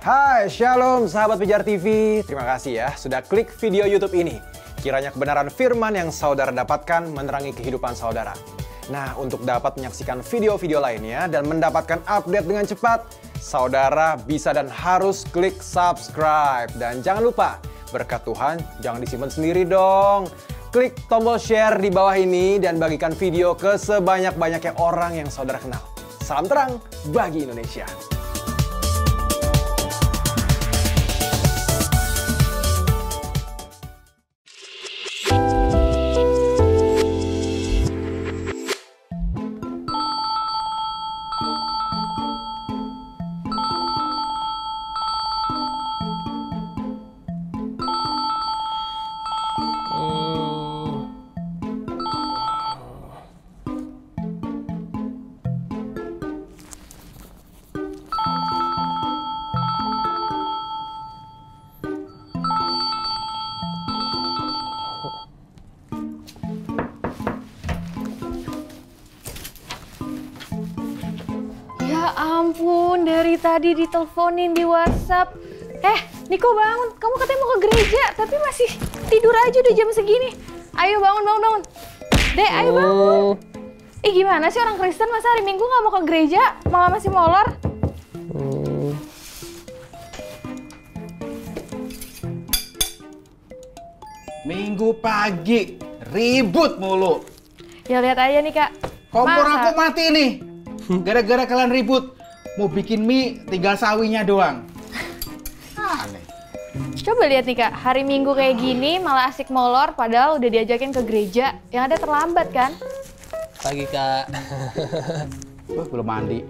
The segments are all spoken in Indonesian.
Hai, Shalom sahabat Pijar TV. Terima kasih ya sudah klik video YouTube ini. Kiranya kebenaran firman yang saudara dapatkan menerangi kehidupan saudara. Nah, untuk dapat menyaksikan video-video lainnya dan mendapatkan update dengan cepat, saudara bisa dan harus klik subscribe. Dan jangan lupa, berkat Tuhan jangan disimpan sendiri dong. Klik tombol share di bawah ini dan bagikan video ke sebanyak-banyaknya orang yang saudara kenal. Salam terang bagi Indonesia. Ya ampun, dari tadi diteleponin di WhatsApp. Niko bangun, kamu katanya mau ke gereja, tapi masih tidur aja udah jam segini. Ayo bangun. Dek, ayo bangun. Gimana sih orang Kristen masa hari Minggu nggak mau ke gereja, malah masih molor? Minggu pagi, ribut mulu. Ya lihat aja nih Kak. Kompor Masa? aku mati nih. Gara-gara kalian ribut. Mau bikin mie, tinggal sawinya doang. Aneh. Coba lihat nih Kak, hari Minggu kayak gini malah asik molor padahal udah diajakin ke gereja. Yang ada terlambat kan? Pagi Kak. Belum mandi.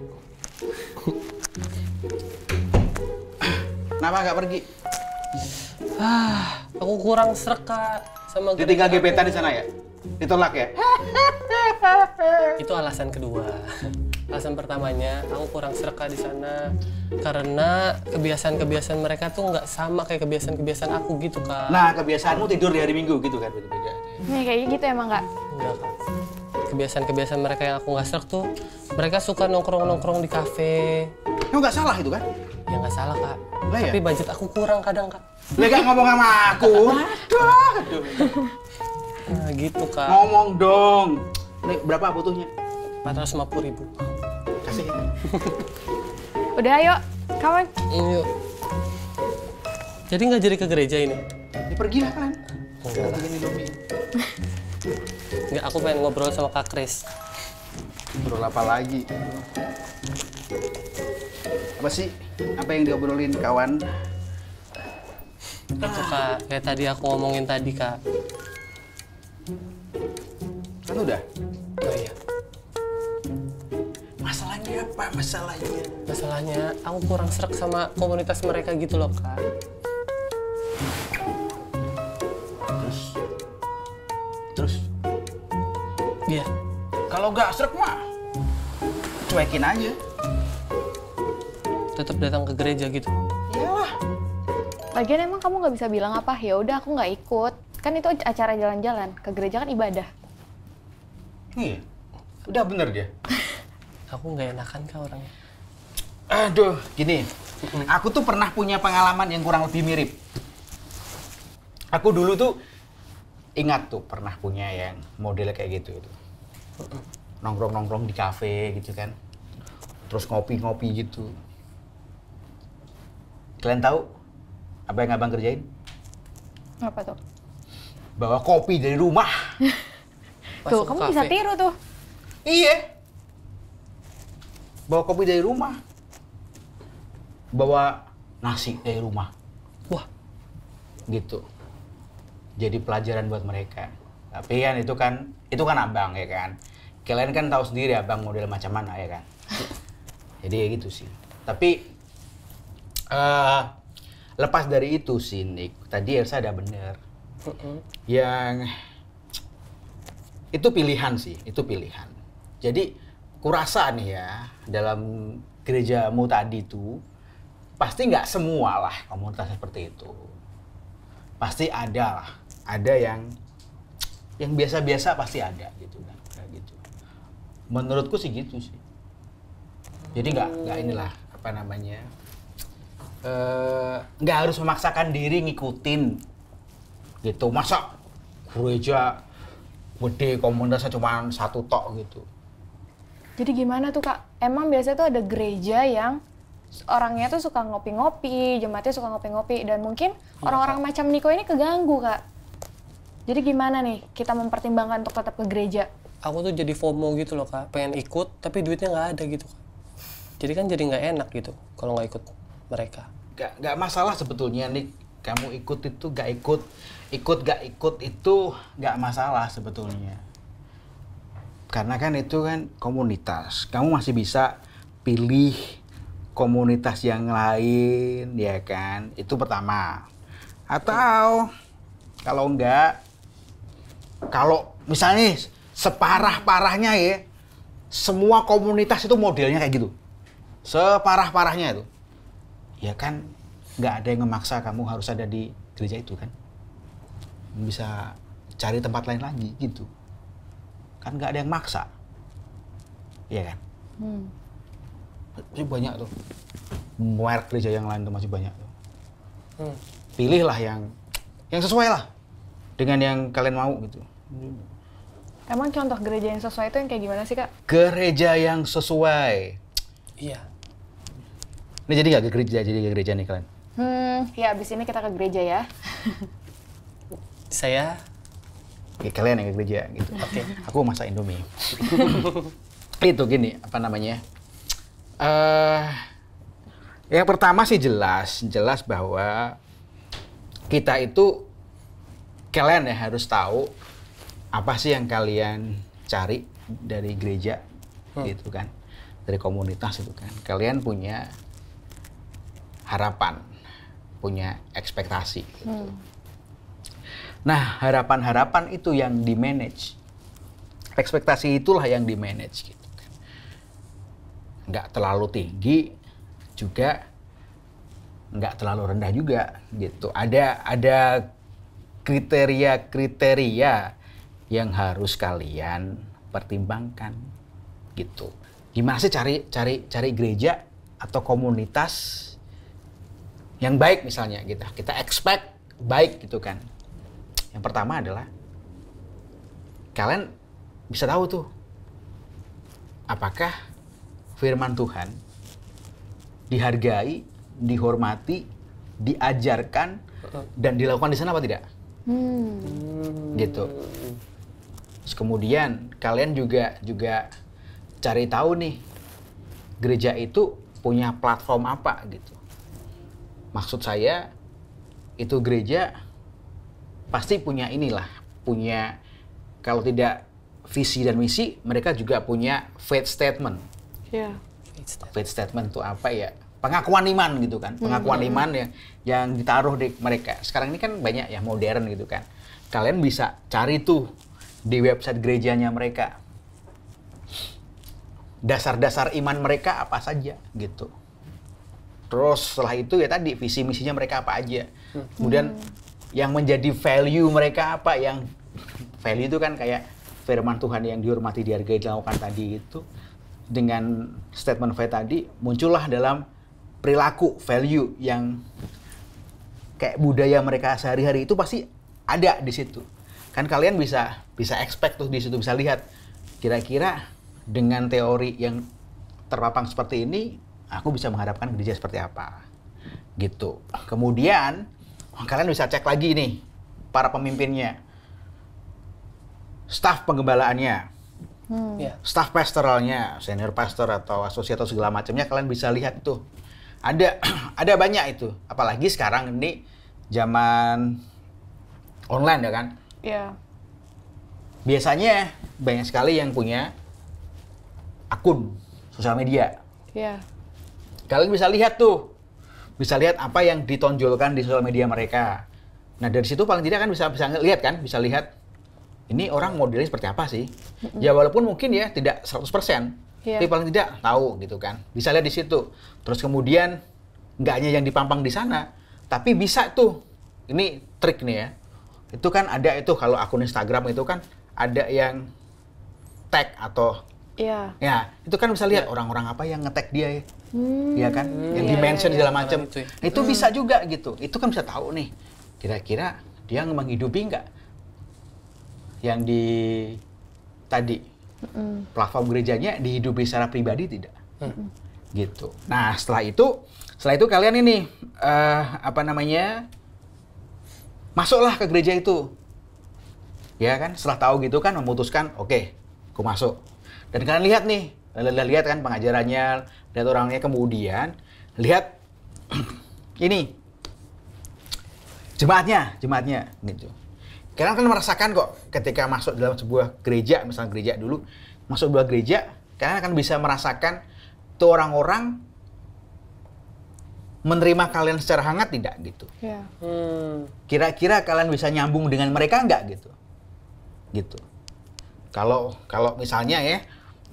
Kenapa nggak pergi? Aku kurang srek Kak sama Ditinggal gereja gebetan aku. di sana ya? Ditolak ya? Itu alasan kedua. Alasan pertamanya, aku kurang srek Kak di sana karena kebiasaan-kebiasaan mereka tuh nggak sama kayak kebiasaan-kebiasaan aku gitu Kak. Nah, kebiasaanmu tidur di hari Minggu gitu kan? Beda-beda. Nih kayak gitu emang Kak. Enggak Kak. Kebiasaan-kebiasaan mereka yang aku nggak srek tuh, mereka suka nongkrong-nongkrong di kafe. Kamu nggak salah itu kan? Ya nggak salah Kak. Lah ya? Tapi budget aku kurang kadang Kak. Lah nggak ngomong sama aku. Aduh. Nah gitu Kak. Ngomong dong. Nih, berapa butuhnya? 450.000. Kasih. Udah ayo, kawan. Yuk. Jadi nggak jadi ke gereja ini? Ya pergilah kan. Enggak lah. Bikin Indomie. Enggak, aku pengen ngobrol sama Kak Kris. Ngobrol apa lagi? Apa sih? Apa yang diobrolin kawan? Itu Kak, kayak tadi aku ngomongin tadi Kak. Kan udah. Oh iya. Masalahnya apa? Masalahnya? Masalahnya aku kurang serak sama komunitas mereka gitu loh Kak. Terus? Iya. Kalau nggak srek mah, cuekin aja. Tetap datang ke gereja gitu. Iyalah. Lagian emang kamu nggak bisa bilang apa? Ya udah aku nggak ikut. Kan itu acara jalan-jalan. Ke gereja kan ibadah. Iya. Udah bener dia. Aku nggak enakan Kak orangnya. Aduh, gini. Aku tuh pernah punya pengalaman yang kurang lebih mirip. Aku dulu tuh ingat tuh pernah punya yang model kayak gitu itu. Nongkrong-nongkrong di kafe gitu kan. Terus ngopi-ngopi gitu. Kalian tahu apa yang abang kerjain? Apa tuh? Bawa kopi dari rumah. Tuh, Masuk kamu kafe. bisa tiru tuh. Iya. Bawa kopi dari rumah. Bawa nasi dari rumah. Wah, Gitu. Jadi pelajaran buat mereka. Tapi kan itu kan abang ya kan. Kalian kan tahu sendiri abang model macam mana ya kan. Jadi ya gitu sih. Tapi lepas dari itu sih Nick, tadi Elsa ada bener. Yang itu pilihan sih, itu pilihan. Jadi kurasa nih ya dalam gerejamu tadi tuh pasti nggak semua lah komunitas seperti itu. Pasti ada lah, ada yang biasa-biasa pasti ada gitu kan, kayak gitu. Menurutku sih gitu sih. Jadi nggak inilah apa namanya, nggak harus memaksakan diri ngikutin gitu. Masa gereja gede komunitasnya cuma satu tok gitu. Jadi gimana tuh Kak? Emang biasanya tuh ada gereja yang orangnya tuh suka ngopi-ngopi, jemaatnya suka ngopi-ngopi, dan mungkin orang-orang macam Niko ini keganggu Kak. Jadi gimana nih kita mempertimbangkan untuk tetap ke gereja? Aku tuh jadi FOMO gitu loh Kak, pengen ikut tapi duitnya nggak ada gitu Kak. Jadi kan jadi nggak enak gitu kalau nggak ikut mereka. Nggak masalah sebetulnya nih, kamu ikut itu nggak ikut itu nggak masalah sebetulnya. Karena kan itu kan komunitas, kamu masih bisa pilih komunitas yang lain, ya kan? Itu pertama. Atau kalau enggak, kalau misalnya separah-parahnya ya, semua komunitas itu modelnya kayak gitu. Separah-parahnya itu. Ya kan nggak ada yang memaksa kamu harus ada di gereja itu kan. Bisa cari tempat lain lagi gitu. Kan nggak ada yang maksa. Iya kan? Masih banyak tuh. Merek gereja yang lain tuh masih banyak tuh. Pilihlah yang sesuai lah dengan yang kalian mau gitu. Emang contoh gereja yang sesuai itu yang kayak gimana sih Kak? Gereja yang sesuai. Iya. Ini jadi nggak ke gereja nih kalian? Ya abis ini kita ke gereja ya. Saya Oke, kalian yang ke gereja gitu. Oke. Aku masak Indomie. Itu gini, apa namanya? Yang pertama sih jelas bahwa kita itu, kalian ya harus tahu apa sih yang kalian cari dari gereja gitu kan, dari komunitas itu kan. Kalian punya harapan, punya ekspektasi gitu. Nah, harapan-harapan itu yang di-manage. Ekspektasi itulah yang di-manage gitu kan. Nggak terlalu tinggi, juga nggak terlalu rendah juga gitu. Ada kriteria-kriteria yang harus kalian pertimbangkan gitu. Gimana sih cari gereja atau komunitas yang baik misalnya gitu. Kita expect baik gitu kan. Yang pertama adalah kalian bisa tahu tuh apakah firman Tuhan dihargai, dihormati, diajarkan dan dilakukan di sana apa tidak? Gitu. Terus kemudian kalian juga cari tahu nih gereja itu punya platform apa gitu. Maksud saya itu gereja pasti punya punya kalau tidak visi dan misi, mereka juga punya faith statement. Iya. Faith statement itu apa ya? Pengakuan iman gitu kan. Pengakuan iman yang ditaruh di mereka. Sekarang ini kan banyak ya modern gitu kan. Kalian bisa cari tuh di website gerejanya mereka. Dasar-dasar iman mereka apa saja gitu. Terus setelah itu ya tadi visi misinya mereka apa aja. Kemudian yang menjadi value mereka apa, yang value itu kan kayak firman Tuhan yang dihormati, dihargai, dilakukan tadi itu. Dengan statement faith tadi muncullah dalam perilaku value yang kayak budaya mereka sehari-hari itu pasti ada di situ. Kan kalian bisa expect tuh di situ, bisa lihat kira-kira dengan teori yang terpapang seperti ini aku bisa mengharapkan gereja seperti apa. Gitu. Kemudian kalian bisa cek lagi nih para pemimpinnya, staf penggembalaannya, staf pastoralnya, senior pastor atau asosiat atau segala macamnya, kalian bisa lihat tuh. Ada banyak itu. Apalagi sekarang ini zaman online ya kan? Iya. Biasanya banyak sekali yang punya akun sosial media. Iya. Kalian bisa lihat tuh. Bisa lihat apa yang ditonjolkan di sosial media mereka. Nah, dari situ paling tidak kan bisa lihat kan, bisa lihat ini orang modelnya seperti apa sih. Ya walaupun mungkin ya tidak 100%, tapi paling tidak tahu gitu kan. Bisa lihat di situ. Terus kemudian nggak hanya yang dipampang di sana, tapi bisa tuh. Ini trik nih ya. Itu kan ada itu kalau akun Instagram itu kan ada yang tag atau Iya. Ya, itu kan bisa lihat orang-orang apa yang nge-tag dia ya. Iya kan? Yang di-mention segala macam. Itu ya. Nah, itu bisa juga gitu. Itu kan bisa tahu nih. Kira-kira dia menghidupi nggak yang di tadi platform gerejanya dihidupi secara pribadi tidak? Gitu. Nah, setelah itu kalian ini masuklah ke gereja itu. Ya kan? Setelah tahu gitu kan memutuskan, oke, aku masuk. Dan kalian lihat nih, lihat kan pengajarannya, lihat orangnya, kemudian lihat ini jemaatnya gitu. Kalian kan merasakan kok ketika masuk dalam sebuah gereja, misalnya gereja dulu, masuk sebuah gereja, kalian akan bisa merasakan tuh orang-orang menerima kalian secara hangat tidak gitu. Iya. Kira-kira kalian bisa nyambung dengan mereka nggak gitu? Gitu. Kalau misalnya ya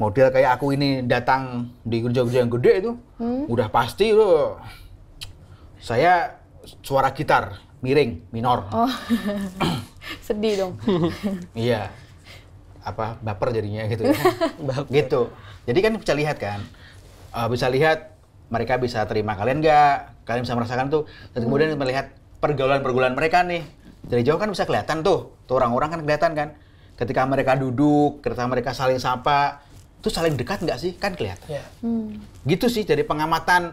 model kayak aku ini datang di gereja-gereja yang gede itu, udah pasti tuh saya suara gitar miring, minor. Oh, sedih dong. Iya, baper jadinya gitu ya. Gitu. Jadi kan bisa lihat kan, mereka bisa terima kalian nggak, kalian bisa merasakan tuh, dan kemudian melihat pergaulan mereka nih. Dari jauh kan bisa kelihatan tuh orang-orang kan kelihatan kan, ketika mereka duduk, ketika mereka saling sapa, itu saling dekat nggak sih? Kan kelihatan. Ya. Gitu sih, jadi pengamatan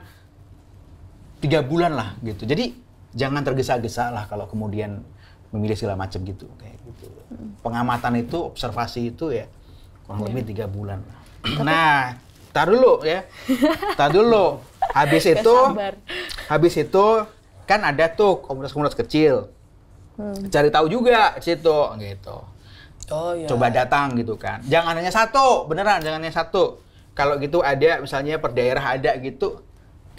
3 bulan lah gitu. Jadi jangan tergesa-gesa lah kalau kemudian memilih segala macam gitu, kayak gitu. Pengamatan itu, observasi itu ya kurang lebih 3 bulan lah. Nah, tar dulu. Habis itu kan ada tuh komunitas-komunitas kecil. Cari tahu juga di situ gitu. Oh iya. Coba datang gitu kan. Jangan hanya satu, beneran jangan hanya satu. Kalau gitu ada misalnya per daerah ada gitu,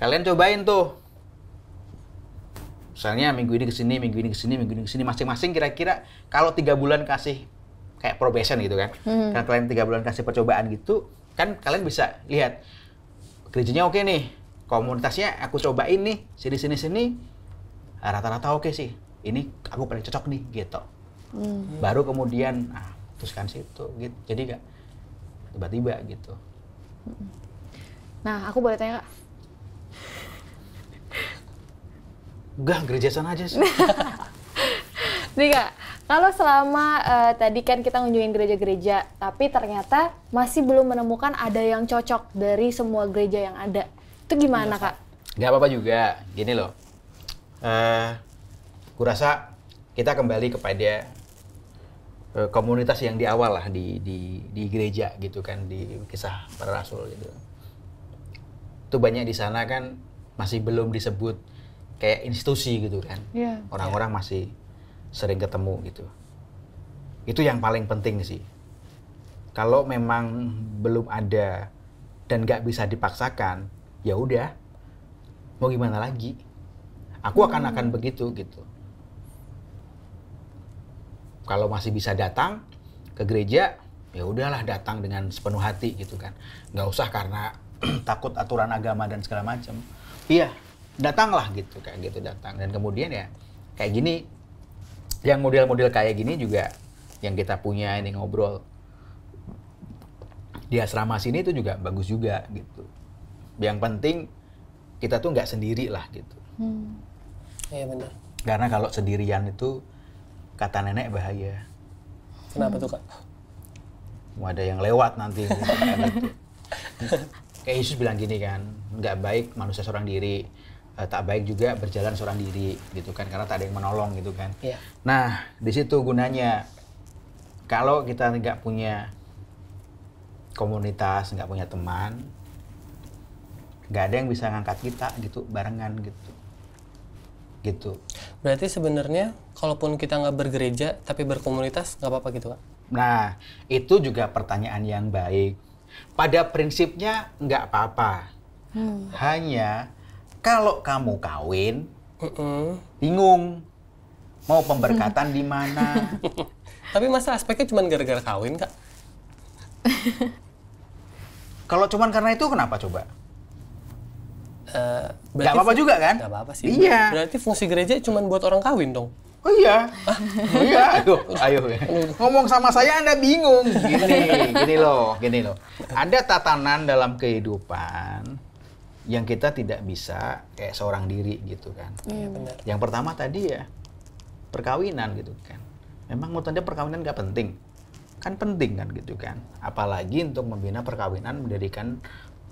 kalian cobain tuh. Misalnya minggu ini ke sini, minggu ini ke sini, minggu ini ke sini, masing-masing kira-kira kalau 3 bulan kasih kayak probation gitu kan. Kalau kalian 3 bulan kasih percobaan gitu, kan kalian bisa lihat gerejanya oke nih, komunitasnya aku cobain nih, sini, rata-rata oke sih. Ini aku paling cocok nih gitu. Baru kemudian teruskan situ gitu. Jadi nggak tiba-tiba gitu. Nah, aku boleh tanya, Kak? Enggak, gereja sana aja sih. Nih, Kak, kalau selama tadi kan kita ngunjungin gereja-gereja, tapi ternyata masih belum menemukan ada yang cocok dari semua gereja yang ada. Itu gimana, Kak? Nggak apa-apa juga. Gini loh. Kurasa kita kembali kepada komunitas yang di awal lah di gereja gitu kan, di kisah para rasul gitu. Itu banyak di sana kan masih belum disebut kayak institusi gitu kan. Iya. Orang-orang masih sering ketemu gitu. Itu yang paling penting sih. Kalau memang belum ada dan nggak bisa dipaksakan, ya udah, mau gimana lagi? Aku akan begitu gitu. Kalau masih bisa datang ke gereja, ya udahlah datang dengan sepenuh hati gitu kan. Nggak usah karena takut aturan agama dan segala macam. Iya, datanglah gitu, kayak gitu datang. Dan kemudian ya kayak gini, yang model-model kayak gini juga yang kita punya ini ngobrol di asrama sini itu juga bagus juga gitu. Yang penting kita tuh nggak sendiri lah gitu. Iya benar. Karena kalau sendirian itu kata nenek bahaya. Kenapa tuh, Kak? Mau ada yang lewat nanti. Gitu, kan, gitu. Kayak Yesus bilang gini kan, nggak baik manusia seorang diri, tak baik juga berjalan seorang diri gitu kan, karena tak ada yang menolong gitu kan. Iya. Nah, di situ gunanya kalau kita nggak punya komunitas, nggak punya teman, nggak ada yang bisa ngangkat kita gitu barengan gitu. Gitu. Berarti sebenarnya kalaupun kita nggak bergereja tapi berkomunitas nggak apa-apa gitu, Kak? Nah, itu juga pertanyaan yang baik. Pada prinsipnya nggak apa-apa. Hanya kalau kamu kawin, bingung mau pemberkatan di mana. Tapi masa aspeknya cuma gara-gara kawin, Kak? Kalau cuma karena itu kenapa coba? Nggak Berarti apa-apa juga kan? Nggak apa-apa sih. Iya. Berarti fungsi gereja cuma buat orang kawin dong? Oh iya, oh iya, ayo. Ngomong sama saya Anda bingung. Gini loh. Ada tatanan dalam kehidupan yang kita tidak bisa kayak seorang diri gitu kan. Iya benar. Yang pertama tadi ya, perkawinan gitu kan. Memang menurut Anda perkawinan nggak penting? Kan penting kan gitu kan. Apalagi untuk membina perkawinan, mendirikan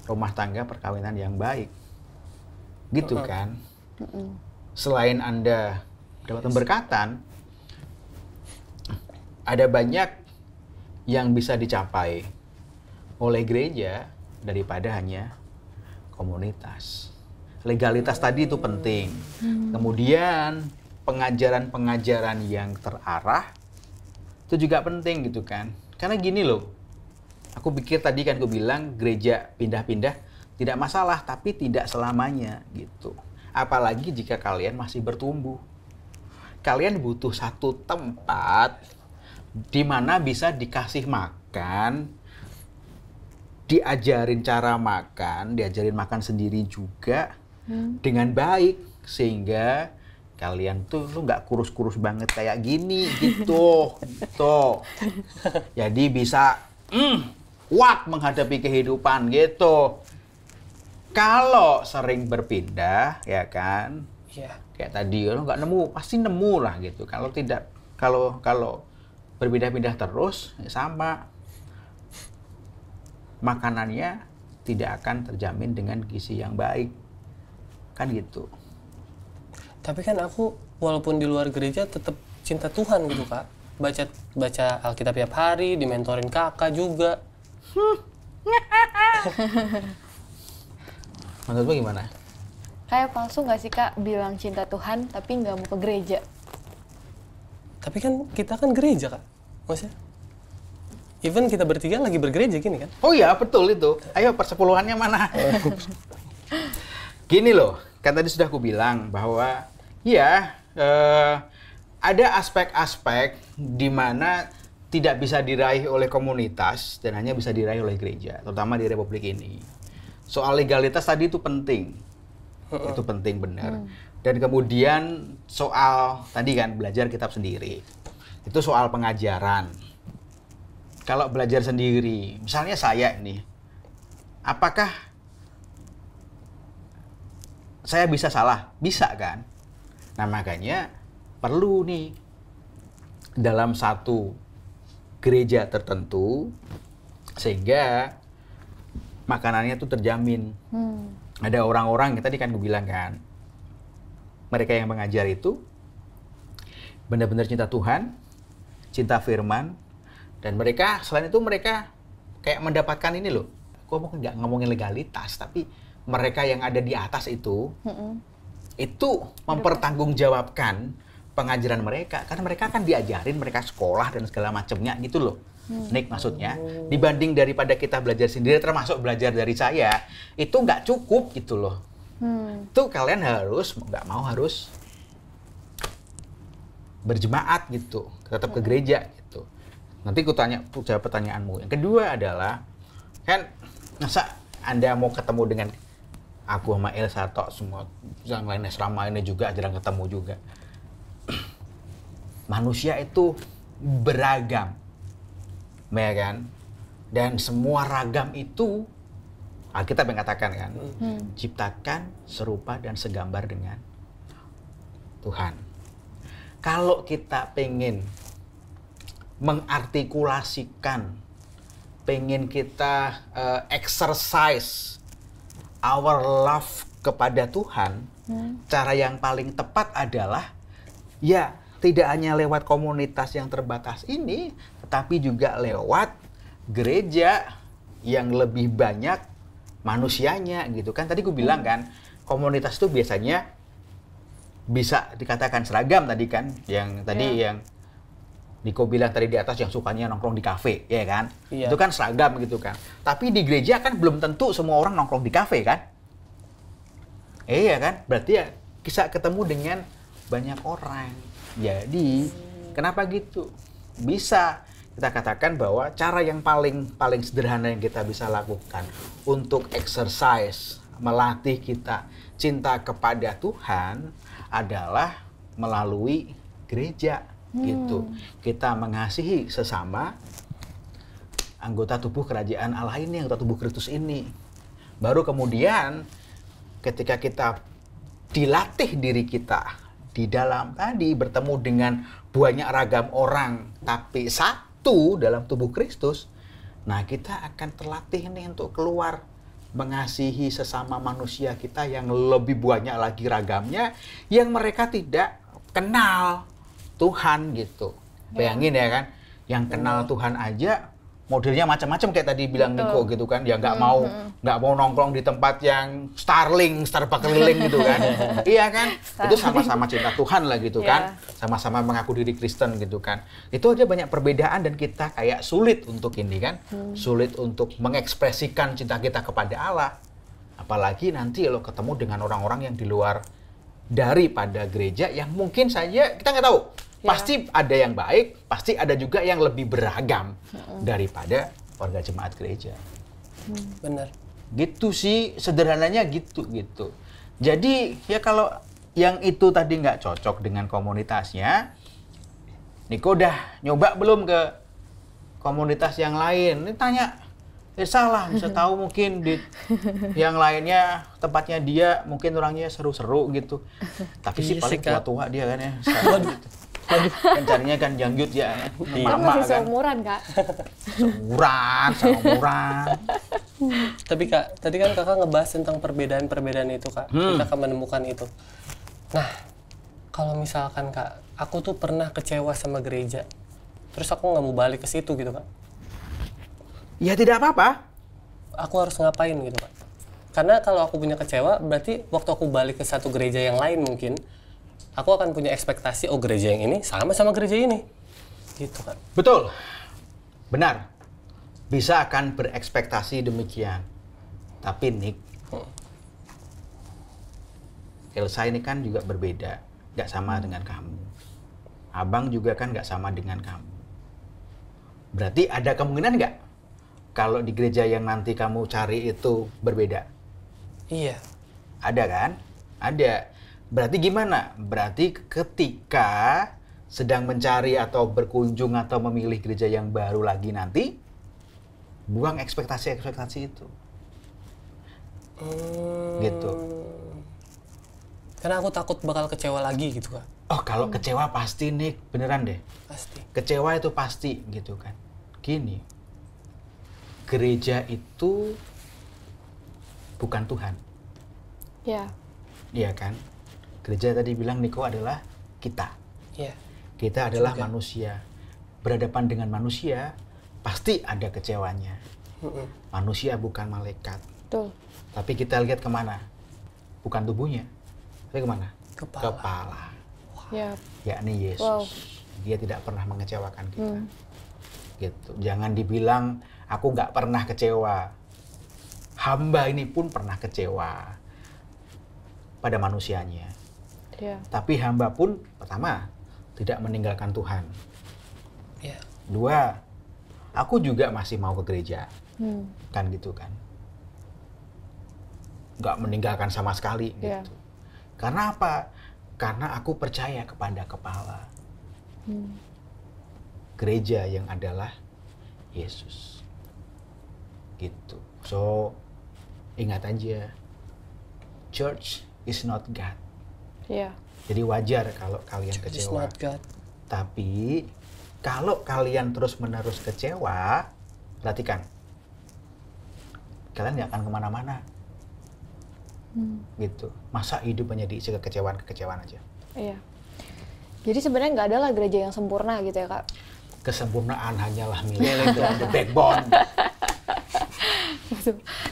rumah tangga perkawinan yang baik. Gitu kan. Selain Anda dapat pemberkatan, ada banyak yang bisa dicapai oleh gereja daripada hanya komunitas. Legalitas tadi itu penting. Kemudian pengajaran-pengajaran yang terarah itu juga penting gitu kan. Karena gini loh, aku pikir tadi kan aku bilang gereja pindah-pindah tidak masalah, tapi tidak selamanya gitu. Apalagi jika kalian masih bertumbuh. Kalian butuh satu tempat di mana bisa dikasih makan, diajarin cara makan, diajarin makan sendiri juga dengan baik, sehingga kalian tuh lu nggak kurus-kurus banget kayak gini gitu, tuh. Jadi bisa kuat menghadapi kehidupan gitu. Kalau sering berpindah, ya kan? Iya. Kayak tadi lo nggak nemu, pasti nemu lah gitu. Kalau tidak, kalau berpindah-pindah terus ya sama, makanannya tidak akan terjamin dengan gizi yang baik, kan gitu. Tapi kan aku walaupun di luar gereja tetap cinta Tuhan gitu kak. Baca Alkitab tiap hari, dimentorin kakak juga. Menurutmu gimana? Kayak palsu nggak sih Kak bilang cinta Tuhan tapi nggak mau ke gereja? Tapi kan kita kan gereja kak, maksudnya. Even kita bertiga lagi bergereja gini kan? Oh iya betul itu. Ayo persepuluhannya mana? Gini loh, kan tadi sudah aku bilang bahwa ya ada aspek-aspek di mana tidak bisa diraih oleh komunitas dan hanya bisa diraih oleh gereja, terutama di Republik ini. Soal legalitas tadi itu penting. Itu penting benar. Dan kemudian soal tadi kan belajar kitab sendiri. Itu soal pengajaran. Kalau belajar sendiri, misalnya saya nih, apakah saya bisa salah? Bisa kan? Nah makanya perlu nih dalam satu gereja tertentu sehingga makanannya tuh terjamin. Ada orang-orang yang tadi kan gue bilang kan, mereka yang mengajar itu benar-benar cinta Tuhan, cinta firman, dan mereka selain itu mereka kayak mendapatkan ini loh, gue mungkin nggak ngomongin legalitas, tapi mereka yang ada di atas itu mempertanggungjawabkan pengajaran mereka, karena mereka kan diajarin, mereka sekolah dan segala macamnya gitu loh. Nick maksudnya, dibanding daripada kita belajar sendiri, termasuk belajar dari saya, itu nggak cukup gitu loh. Itu kalian harus, nggak mau harus berjemaat gitu, tetap ke gereja gitu. Nanti aku jawab pertanyaanmu. Yang kedua adalah, kan masa Anda mau ketemu dengan aku sama Elsa tok, semua yang lain asrama ini juga jarang ketemu juga. Manusia itu beragam. Ya kan? Dan semua ragam itu Alkitab yang katakan kan, ciptakan serupa dan segambar dengan Tuhan. Kalau kita pengen mengartikulasikan, pengen kita exercise our love kepada Tuhan, cara yang paling tepat adalah ya tidak hanya lewat komunitas yang terbatas ini, tetapi juga lewat gereja yang lebih banyak manusianya gitu kan. Tadi gue bilang kan, komunitas itu biasanya bisa dikatakan seragam tadi kan. Yang tadi yang Niko bilang tadi di atas yang sukanya nongkrong di kafe, ya kan? Itu kan seragam gitu kan. Tapi di gereja kan belum tentu semua orang nongkrong di kafe kan? Iya kan? Berarti ya bisa ketemu dengan banyak orang. Jadi kenapa gitu? Bisa kita katakan bahwa cara yang paling sederhana yang kita bisa lakukan untuk exercise, melatih kita cinta kepada Tuhan adalah melalui gereja gitu. Kita mengasihi sesama anggota tubuh kerajaan Allah ini, anggota tubuh Kristus ini. Baru kemudian ketika kita dilatih diri kita di dalam tadi bertemu dengan banyak ragam orang tapi satu dalam tubuh Kristus, nah kita akan terlatih nih untuk keluar mengasihi sesama manusia kita yang lebih banyak lagi ragamnya, yang mereka tidak kenal Tuhan gitu. Bayangin ya kan, yang kenal Tuhan aja modelnya macam-macam kayak tadi bilang Niko gitu kan, ya nggak mau nongkrong di tempat yang Starbucks keliling gitu kan. Iya kan, itu sama-sama cinta Tuhan lah gitu kan, sama-sama mengaku diri Kristen gitu kan. Itu aja banyak perbedaan dan kita kayak sulit untuk ini kan, sulit untuk mengekspresikan cinta kita kepada Allah. Apalagi nanti kalau ketemu dengan orang-orang yang di luar daripada gereja yang mungkin saja kita nggak tahu. Pasti ada yang baik, pasti ada juga yang lebih beragam daripada warga jemaat gereja. Benar. Gitu sih, sederhananya gitu. Jadi ya kalau yang itu tadi nggak cocok dengan komunitasnya, Niko udah nyoba belum ke komunitas yang lain? Ini tanya, salah, bisa tahu mungkin di yang lainnya tempatnya dia mungkin orangnya seru-seru gitu. Tapi sih paling tua-tua dia kan ya. Kan carinya kan janggut ya, Kan masih seumuran, Kak. Seumuran. Tapi Kak, tadi kan Kakak ngebahas tentang perbedaan-perbedaan itu Kak. Kita akan menemukan itu. Nah, kalau misalkan Kak, aku tuh pernah kecewa sama gereja. Terus aku nggak mau balik ke situ gitu Kak. Ya tidak apa-apa. Aku harus ngapain gitu Kak. Karena kalau aku punya kecewa, berarti waktu aku balik ke satu gereja yang lain mungkin, aku akan punya ekspektasi, oh gereja yang ini sama gereja ini. Gitu kan. Betul. Benar. Bisa akan berekspektasi demikian. Tapi Nick, Elsa ini kan juga berbeda. Nggak sama dengan kamu. Abang juga kan nggak sama dengan kamu. Berarti ada kemungkinan nggak kalau di gereja yang nanti kamu cari itu berbeda? Iya. Ada kan? Ada. Berarti gimana? Berarti ketika sedang mencari atau berkunjung atau memilih gereja yang baru lagi nanti, buang ekspektasi-ekspektasi itu. Gitu. Karena aku takut bakal kecewa lagi gitu Kak. Oh kalau kecewa pasti nih, beneran deh. Pasti. Kecewa itu pasti gitu kan. Gini, gereja itu bukan Tuhan. Ya. Iya kan? Gereja tadi bilang Niko adalah kita. Iya. Kita adalah manusia. Berhadapan dengan manusia, pasti ada kecewanya. Manusia bukan malaikat. Betul. Tapi kita lihat kemana? Bukan tubuhnya. Tapi kemana? Kepala. Ya. Yakni Yesus. Wow. Dia tidak pernah mengecewakan kita. Gitu. Jangan dibilang, aku nggak pernah kecewa. Hamba ini pun pernah kecewa pada manusianya. Ya. Tapi hamba pun, pertama, tidak meninggalkan Tuhan. Iya. Dua, aku juga masih mau ke gereja. Kan gitu kan. Nggak meninggalkan sama sekali Yeah. gitu. Karena apa? Karena aku percaya kepada kepala. Gereja yang adalah Yesus. Gitu. So, ingat aja, church is not God. Ya. Jadi wajar kalau kalian It's kecewa. not God. Tapi kalau kalian terus-menerus kecewa, perhatikan, kalian nggak akan kemana-mana. Gitu. Masa hidup hanya diisi kekecewaan aja. Iya. Jadi sebenarnya nggak ada lah gereja yang sempurna gitu ya, Kak. Kesempurnaan hanyalah milik the backbone.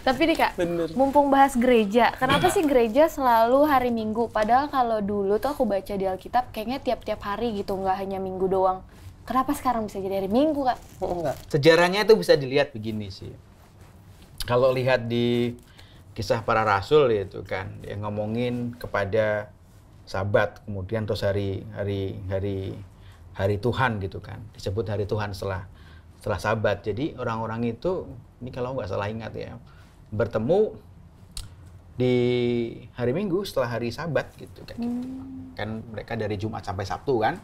Tapi nih Kak, Bener. mumpung bahas gereja, kenapa sih gereja selalu hari Minggu? Padahal kalau dulu tuh aku baca di Alkitab, kayaknya tiap-tiap hari gitu, nggak hanya Minggu doang. Kenapa sekarang bisa jadi hari Minggu, Kak? Enggak. Sejarahnya itu bisa dilihat begini sih. Kalau lihat di kisah para rasul itu kan, yang ngomongin kepada Sabat, kemudian terus hari Tuhan gitu kan, disebut hari Tuhan setelah Sabat. Jadi orang-orang itu, ini kalau nggak salah ingat ya, bertemu di hari Minggu setelah hari Sabat gitu kan. Kan mereka dari Jumat sampai Sabtu kan.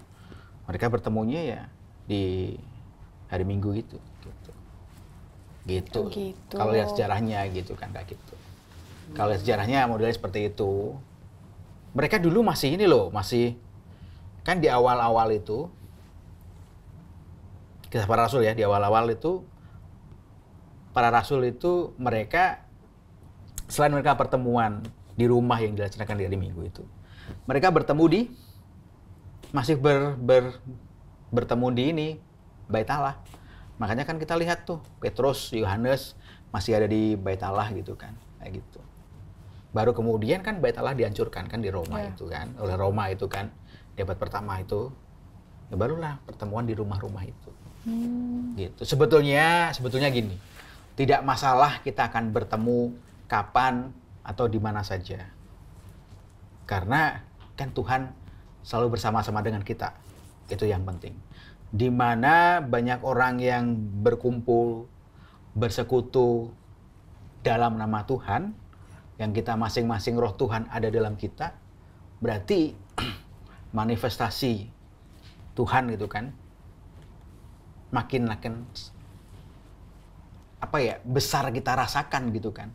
Mereka bertemunya ya di hari Minggu itu. Gitu. Oh, gitu. Kalau lihat sejarahnya gitu kan, kayak gitu. Kalau lihat sejarahnya modelnya seperti itu. Mereka dulu masih ini loh, masih kan di awal-awal itu, kisah para rasul ya, di awal-awal itu para rasul itu mereka selain mereka pertemuan di rumah yang dilaksanakan di hari Minggu itu, mereka bertemu di masih bertemu di ini Bait Allah. Makanya kan kita lihat tuh Petrus, Yohanes masih ada di Bait Allah gitu kan, kayak gitu. Baru kemudian kan Bait Allah dihancurkan kan di Roma itu kan, oleh Roma itu kan, di abad pertama itu, ya barulah pertemuan di rumah-rumah itu. Gitu. Sebetulnya gini, tidak masalah kita akan bertemu kapan atau di mana saja. Karena kan Tuhan selalu bersama-sama dengan kita. Itu yang penting. Di mana banyak orang yang berkumpul, bersekutu dalam nama Tuhan, yang kita masing-masing roh Tuhan ada dalam kita, berarti manifestasi Tuhan gitu kan, makin apa ya, besar kita rasakan gitu kan.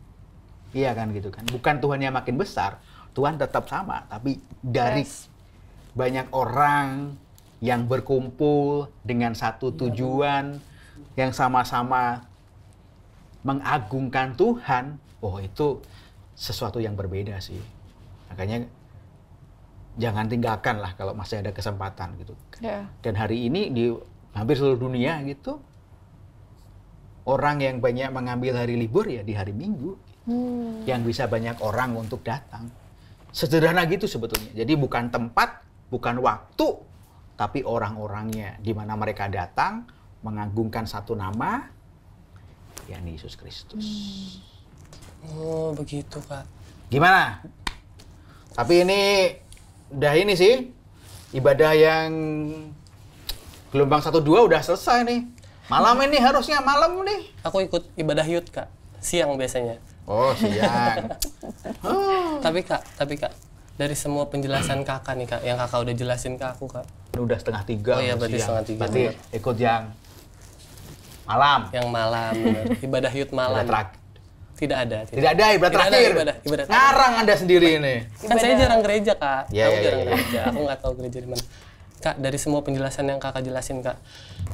Iya kan gitu kan. Bukan Tuhannya makin besar, Tuhan tetap sama, tapi dari banyak orang yang berkumpul dengan satu tujuan yang sama-sama mengagungkan Tuhan, oh itu sesuatu yang berbeda sih. Makanya jangan tinggalkan lah kalau masih ada kesempatan gitu. Dan hari ini di hampir seluruh dunia gitu, orang yang banyak mengambil hari libur ya di hari Minggu, yang bisa banyak orang untuk datang. Sederhana gitu sebetulnya. Jadi bukan tempat, bukan waktu, tapi orang-orangnya, di mana mereka datang mengagungkan satu nama, yakni Yesus Kristus. Oh, begitu, Kak. Gimana? Tapi ini udah ini sih, ibadah yang gelombang 1-2 udah selesai nih. Malam ini harusnya malam nih. Aku ikut ibadah yud, Kak. Siang biasanya. Oh, siang. Tapi Kak, dari semua penjelasan Kakak nih, Kak, yang Kakak udah jelasin ke aku, Kak. Udah 2:30. Oh iya, berarti siang. 2:30. Berarti ikut yang malam. Yang malam, bener. Ibadah yud malam. Tidak ada Ibadah terakhir. Ibadah terakhir. Ngarang Anda sendiri ini. Kan saya jarang gereja, Kak. Ya, Aku ya, jarang ya. gereja. Aku nggak tahu gereja di mana. Kak, dari semua penjelasan yang Kakak jelasin, Kak,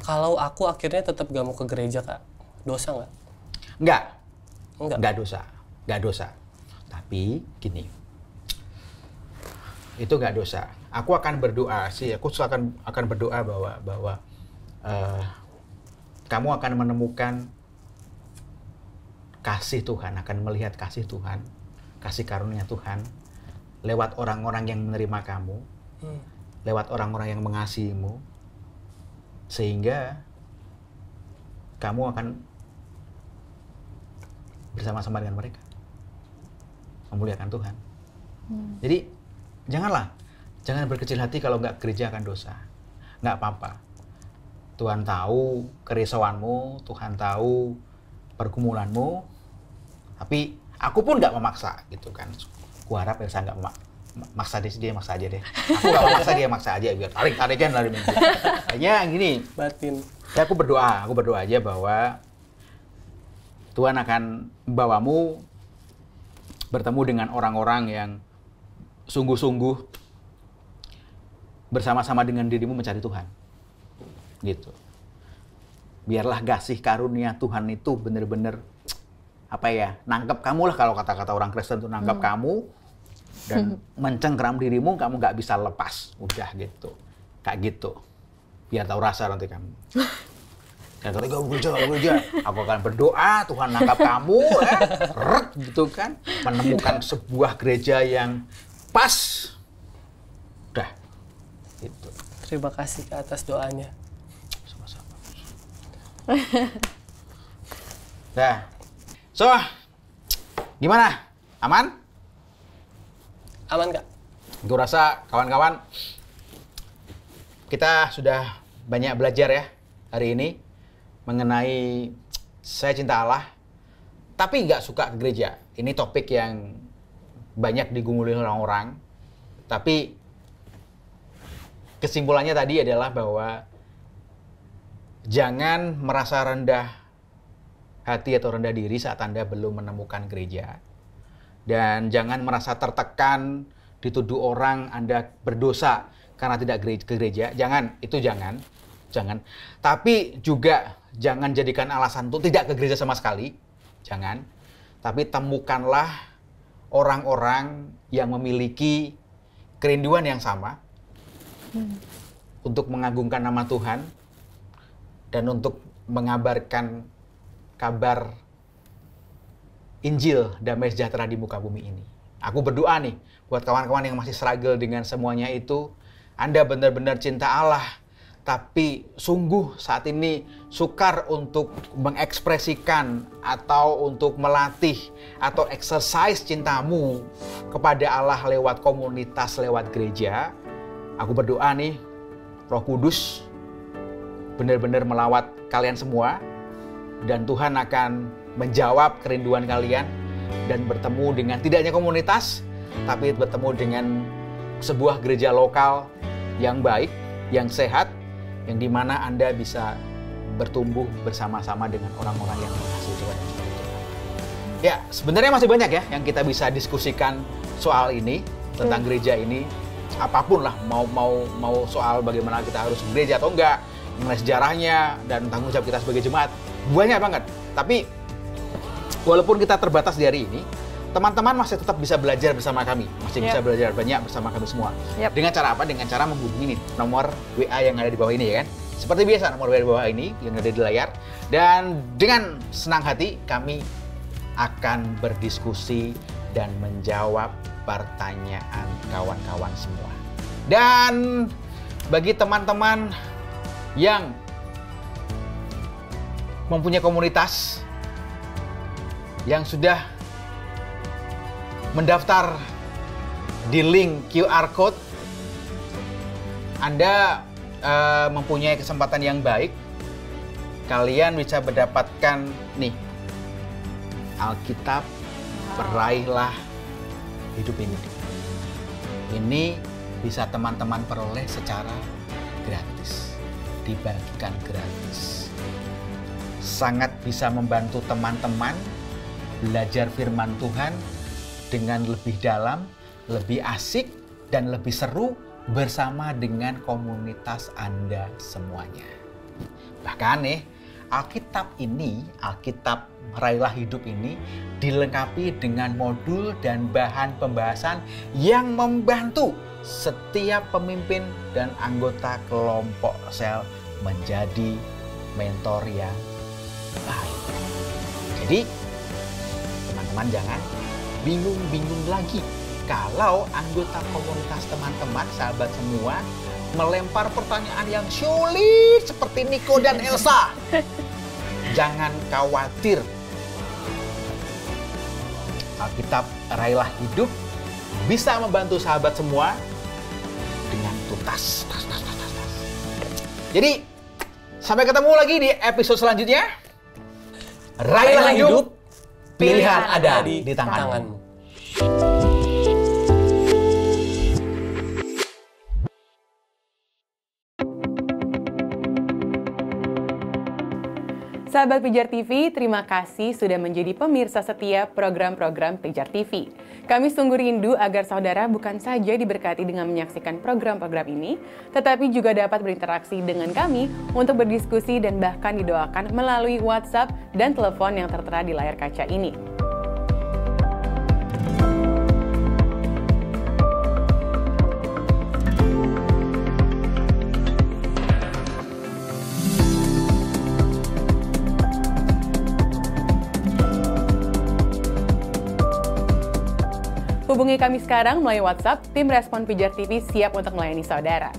kalau aku akhirnya tetap gak mau ke gereja, Kak, dosa nggak? Enggak. Enggak. Enggak dosa. Tapi gini. Itu enggak dosa. Aku akan berdoa sih. Aku akan berdoa bahwa kamu akan menemukan kasih Tuhan, akan melihat kasih Tuhan, kasih karunia Tuhan lewat orang-orang yang menerima kamu, lewat orang-orang yang mengasihimu, sehingga kamu akan bersama-sama dengan mereka memuliakan Tuhan. Jadi jangan berkecil hati kalau nggak gereja akan dosa. Nggak apa-apa. Tuhan tahu kerisauanmu, Tuhan tahu pergumulanmu, tapi aku pun nggak memaksa gitu kan. Aku harap Elsa nggak maksa dia maksa aja deh. Aku nggak maksa dia maksa aja biar tarik-tarikan dari minggu. Kayaknya gini, Batin. ya aku berdoa aja bahwa Tuhan akan membawamu bertemu dengan orang-orang yang sungguh-sungguh bersama-sama dengan dirimu mencari Tuhan. Gitu. Biarlah kasih karunia Tuhan itu benar-benar apa ya, nangkep kamu lah, kalau kata-kata orang Kristen tuh nangkep kamu dan mencengkeram dirimu, kamu nggak bisa lepas. Udah gitu. Kayak gitu. Biar tahu rasa nanti kamu. Dan ketika gereja, aku akan berdoa, Tuhan nangkap kamu, gitu kan. Menemukan sebuah gereja yang pas. Udah. Gitu. Terima kasih ke atas doanya. Sama-sama. Nah. So, gimana? Aman? Aman, Kak? Gue rasa kawan-kawan kita sudah banyak belajar ya hari ini mengenai saya cinta Allah, tapi nggak suka ke gereja. Ini topik yang banyak digumuli orang-orang, tapi kesimpulannya tadi adalah bahwa jangan merasa rendah hati atau rendah diri saat Anda belum menemukan gereja. Dan jangan merasa tertekan, dituduh orang Anda berdosa karena tidak ke gereja. Jangan, itu jangan. Tapi juga jangan jadikan alasan untuk tidak ke gereja sama sekali. Jangan. Tapi temukanlah orang-orang yang memiliki kerinduan yang sama untuk mengagungkan nama Tuhan dan untuk mengabarkan kabar Injil damai sejahtera di muka bumi ini. Aku berdoa nih buat kawan-kawan yang masih struggle dengan semuanya itu, Anda benar-benar cinta Allah, tapi sungguh saat ini sukar untuk mengekspresikan atau untuk melatih atau exercise cintamu kepada Allah lewat komunitas, lewat gereja. Aku berdoa nih, Roh Kudus benar-benar melawat kalian semua, dan Tuhan akan menjawab kerinduan kalian dan bertemu dengan tidak hanya komunitas, tapi bertemu dengan sebuah gereja lokal yang baik, yang sehat, yang dimana Anda bisa bertumbuh bersama-sama dengan orang-orang yang mengasihi Tuhan. Ya, sebenarnya masih banyak ya yang kita bisa diskusikan soal ini, tentang gereja ini. Apapun lah, mau soal bagaimana kita harus gereja atau enggak, mengenai sejarahnya dan tanggung jawab kita sebagai jemaat, banyak banget. Tapi walaupun kita terbatas di hari ini, teman-teman masih tetap bisa belajar bersama kami. Masih bisa belajar banyak bersama kami semua. Dengan cara apa? Dengan cara menghubungi nih, nomor WA yang ada di bawah ini ya kan. Seperti biasa, nomor WA di bawah ini yang ada di layar. Dan dengan senang hati kami akan berdiskusi dan menjawab pertanyaan kawan-kawan semua. Dan bagi teman-teman yang mempunyai komunitas yang sudah mendaftar di link QR Code, Anda mempunyai kesempatan yang baik. Kalian bisa mendapatkan nih Alkitab Peraihlah Hidup ini. Ini bisa teman-teman peroleh secara gratis, dibagikan gratis. Sangat bisa membantu teman-teman belajar firman Tuhan dengan lebih dalam, lebih asik, dan lebih seru bersama dengan komunitas Anda semuanya. Bahkan nih, Alkitab ini, Alkitab Raihlah Hidup ini dilengkapi dengan modul dan bahan pembahasan yang membantu setiap pemimpin dan anggota kelompok sel menjadi mentor yang baik. Jadi, teman-teman jangan bingung-bingung lagi kalau anggota komunitas teman-teman, sahabat semua, melempar pertanyaan yang sulit seperti Niko dan Elsa. Jangan khawatir. Alkitab Raihlah Hidup bisa membantu sahabat semua dengan tuntas. Jadi, sampai ketemu lagi di episode selanjutnya. Raihlah Hidup, pilihan ada di tanganmu. Sahabat Pijar TV, terima kasih sudah menjadi pemirsa setia program-program Pijar TV. Kami sungguh rindu agar saudara bukan saja diberkati dengan menyaksikan program-program ini, tetapi juga dapat berinteraksi dengan kami untuk berdiskusi dan bahkan didoakan melalui WhatsApp dan telepon yang tertera di layar kaca ini. Hubungi kami sekarang melalui WhatsApp, tim Respon Pijar TV siap untuk melayani saudara.